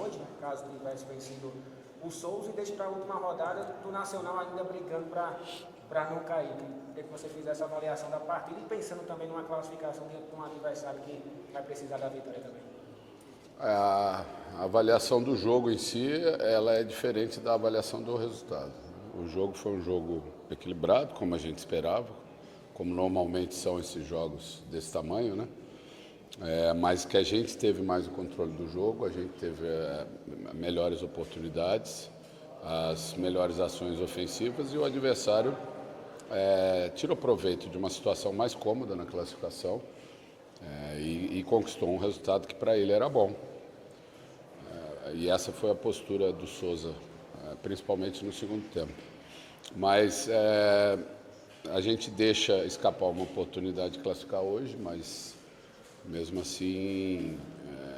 hoje, né, caso tivesse vencido o Souza, e deixa para a última rodada do Nacional ainda brigando para não cair. Queria que você fizesse a avaliação da partida e pensando também numa classificação diante de um adversário que vai precisar da vitória também. A avaliação do jogo em si, ela é diferente da avaliação do resultado. O jogo foi um jogo equilibrado, como a gente esperava, como normalmente são esses jogos desse tamanho, né? Mas que a gente teve mais o controle do jogo, a gente teve melhores oportunidades, as melhores ações ofensivas, e o adversário tirou proveito de uma situação mais cômoda na classificação e conquistou um resultado que para ele era bom. E essa foi a postura do Souza, principalmente no segundo tempo. Mas a gente deixa escapar uma oportunidade de classificar hoje, mas mesmo assim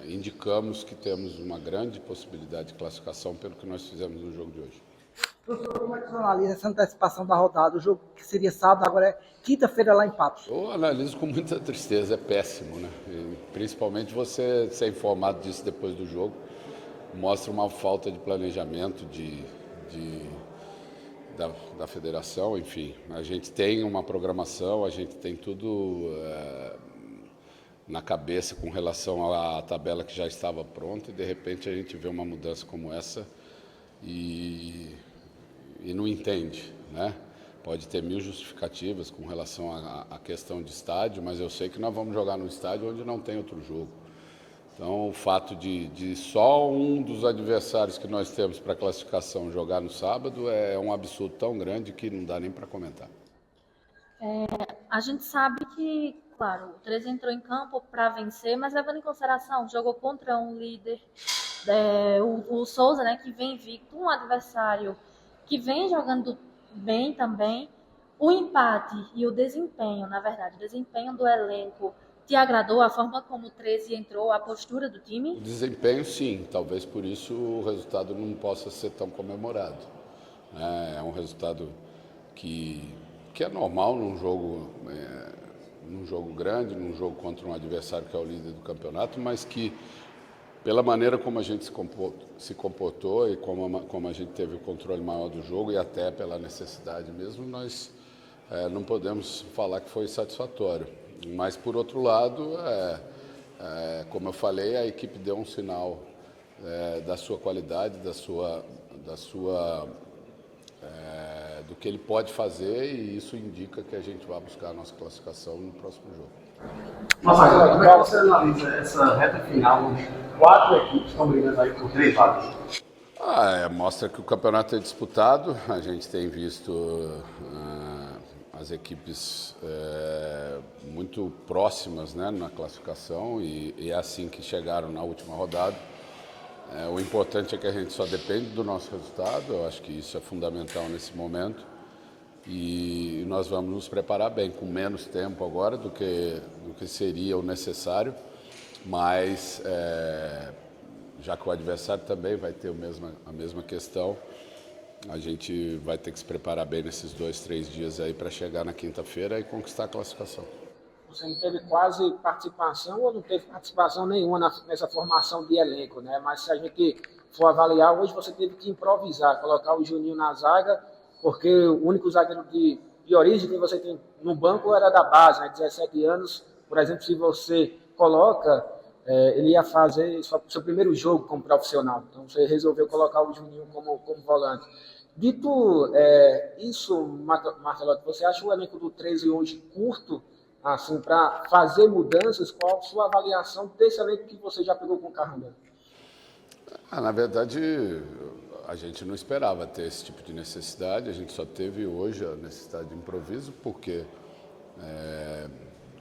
indicamos que temos uma grande possibilidade de classificação pelo que nós fizemos no jogo de hoje. Professor, como é que você analisa essa antecipação da rodada? O jogo que seria sábado, agora é quinta-feira lá em Patos. Eu analiso com muita tristeza, é péssimo, né? E principalmente você ser informado disso depois do jogo, mostra uma falta de planejamento da federação, enfim. A gente tem uma programação, a gente tem tudo na cabeça com relação à tabela que já estava pronta, e de repente a gente vê uma mudança como essa e não entende, né? Pode ter mil justificativas com relação à questão de estádio, mas eu sei que nós vamos jogar num estádio onde não tem outro jogo. Então, o fato de só um dos adversários que nós temos para classificação jogar no sábado é um absurdo tão grande que não dá nem para comentar. A gente sabe que, claro, o 13 entrou em campo para vencer, mas levando em consideração, jogou contra um líder, o Souza, né, que vem invicto, um adversário que vem jogando bem também. O empate e o desempenho, na verdade, o desempenho do elenco, te agradou a forma como o 13 entrou, a postura do time? O desempenho, sim. Talvez por isso o resultado não possa ser tão comemorado. É um resultado que é normal num jogo grande, num jogo contra um adversário que é o líder do campeonato, mas que, pela maneira como a gente se comportou e como a gente teve o controle maior do jogo, e até pela necessidade mesmo, nós não podemos falar que foi satisfatório. Mas, por outro lado, como eu falei, a equipe deu um sinal da sua qualidade, do que ele pode fazer, e isso indica que a gente vai buscar a nossa classificação no próximo jogo. Rafael, como é que você analisa essa reta final, onde 4 equipes estão brigando aí por 3 vagas? Mostra que o campeonato é disputado. A gente tem visto as equipes muito próximas, né, na classificação, e é assim que chegaram na última rodada. O importante é que a gente só depende do nosso resultado. Eu acho que isso é fundamental nesse momento, e nós vamos nos preparar bem, com menos tempo agora do que seria o necessário, mas já que o adversário também vai ter a mesma questão, a gente vai ter que se preparar bem nesses 2, 3 dias aí para chegar na quinta-feira e conquistar a classificação. Você não teve quase participação ou não teve participação nenhuma nessa formação de elenco, né? Mas se a gente for avaliar, hoje você teve que improvisar, colocar o Juninho na zaga, porque o único zagueiro de origem que você tem no banco era da base, né? 17 anos, por exemplo, se você coloca, ele ia fazer seu primeiro jogo como profissional. Então você resolveu colocar o Juninho como volante. Dito isso, Marcelotti, você acha o elenco do 13 hoje curto, assim, para fazer mudanças? Qual a sua avaliação desse elenco que você já pegou com o carro andando? Na verdade, a gente não esperava ter esse tipo de necessidade. A gente só teve hoje a necessidade de improviso, porque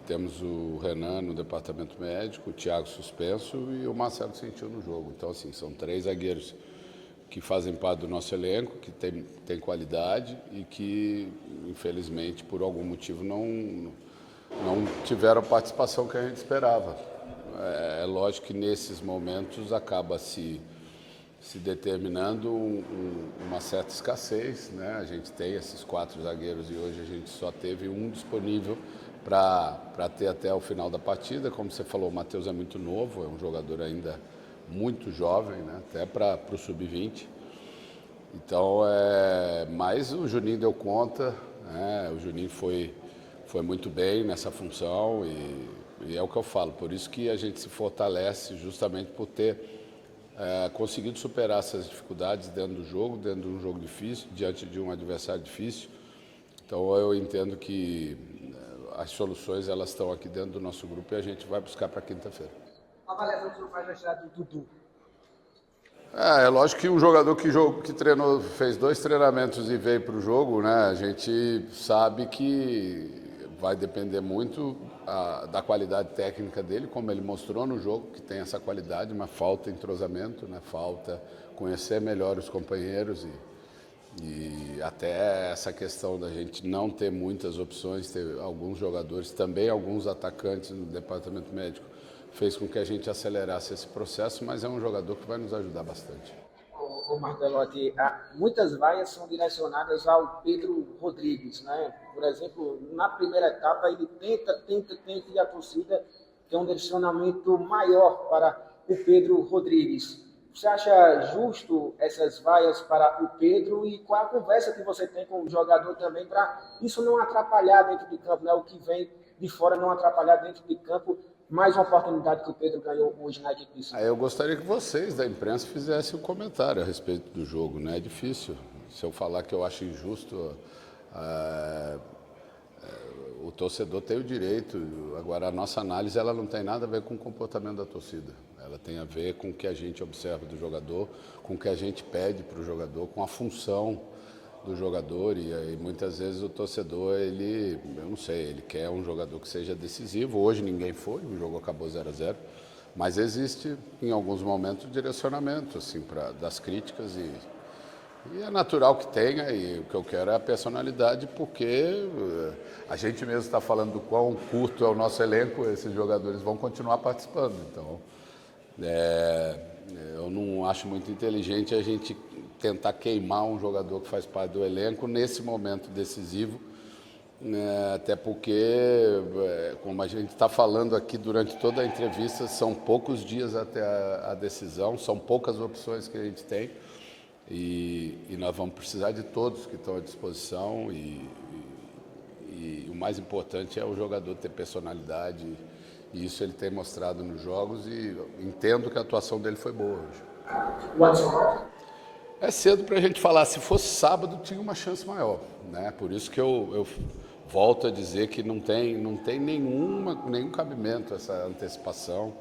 temos o Renan no departamento médico, o Thiago suspenso e o Marcelo sentiu no jogo. Então, assim, são 3 zagueiros que fazem parte do nosso elenco, que tem qualidade e que, infelizmente, por algum motivo, não tiveram a participação que a gente esperava. É lógico que nesses momentos acaba se determinando uma certa escassez, né? A gente tem esses 4 zagueiros e hoje a gente só teve um disponível para ter até o final da partida. Como você falou, o Matheus é muito novo, é um jogador ainda muito jovem, né? Até para o sub-20. Então, mas o Juninho deu conta, né? O Juninho foi muito bem nessa função e é o que eu falo, por isso que a gente se fortalece justamente por ter conseguido superar essas dificuldades dentro do jogo, dentro de um jogo difícil, diante de um adversário difícil. Então eu entendo que as soluções elas estão aqui dentro do nosso grupo e a gente vai buscar para quinta-feira. A avaliação que o senhor faz da chegada do Dudu? É lógico que um jogador que treinou, fez 2 treinamentos e veio para o jogo, né? A gente sabe que vai depender muito da qualidade técnica dele, como ele mostrou no jogo, que tem essa qualidade, mas falta entrosamento, né? Falta conhecer melhor os companheiros e até essa questão da gente não ter muitas opções, ter alguns jogadores, também alguns atacantes no departamento médico, fez com que a gente acelerasse esse processo, mas é um jogador que vai nos ajudar bastante. O Martelotti, muitas vaias são direcionadas ao Pedro Rodrigues, né? Por exemplo, na primeira etapa ele tenta e a torcida tem um direcionamento maior para o Pedro Rodrigues. Você acha justo essas vaias para o Pedro e qual a conversa que você tem com o jogador também para isso não atrapalhar dentro de campo, né? O que vem de fora não atrapalhar dentro de campo? Mais uma oportunidade que o Pedro ganhou hoje na equipe. Eu gostaria que vocês da imprensa fizessem um comentário a respeito do jogo, né? É difícil. Se eu falar que eu acho injusto, o torcedor tem o direito. Agora, a nossa análise ela não tem nada a ver com o comportamento da torcida. Ela tem a ver com o que a gente observa do jogador, com o que a gente pede para o jogador, com a função do jogador e aí muitas vezes o torcedor, eu não sei, ele quer um jogador que seja decisivo. Hoje ninguém foi, o jogo acabou 0-0, mas existe em alguns momentos o direcionamento assim, das críticas e é natural que tenha e o que eu quero é a personalidade porque a gente mesmo está falando do quão curto é o nosso elenco, esses jogadores vão continuar participando, então eu não acho muito inteligente a gente tentar queimar um jogador que faz parte do elenco nesse momento decisivo, né? Até porque, como a gente está falando aqui durante toda a entrevista, são poucos dias até a decisão, são poucas opções que a gente tem e nós vamos precisar de todos que estão à disposição e o mais importante é o jogador ter personalidade e isso ele tem mostrado nos jogos e entendo que a atuação dele foi boa hoje. É cedo para a gente falar, se fosse sábado tinha uma chance maior, né? Por isso que eu volto a dizer que não tem nenhum cabimento essa antecipação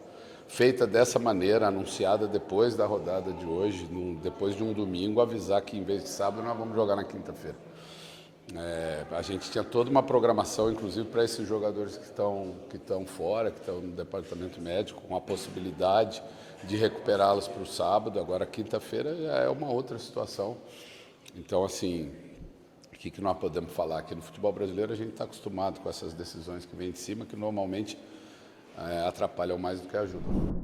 feita dessa maneira, anunciada depois da rodada de hoje, depois de um domingo, avisar que em vez de sábado nós vamos jogar na quinta-feira. A gente tinha toda uma programação, inclusive para esses jogadores que estão fora, que estão no departamento médico, com a possibilidade de recuperá-los para o sábado. Agora, quinta-feira já é uma outra situação. Então, assim, o que nós podemos falar? Aqui no futebol brasileiro a gente está acostumado com essas decisões que vêm de cima, que normalmente atrapalham mais do que ajudam.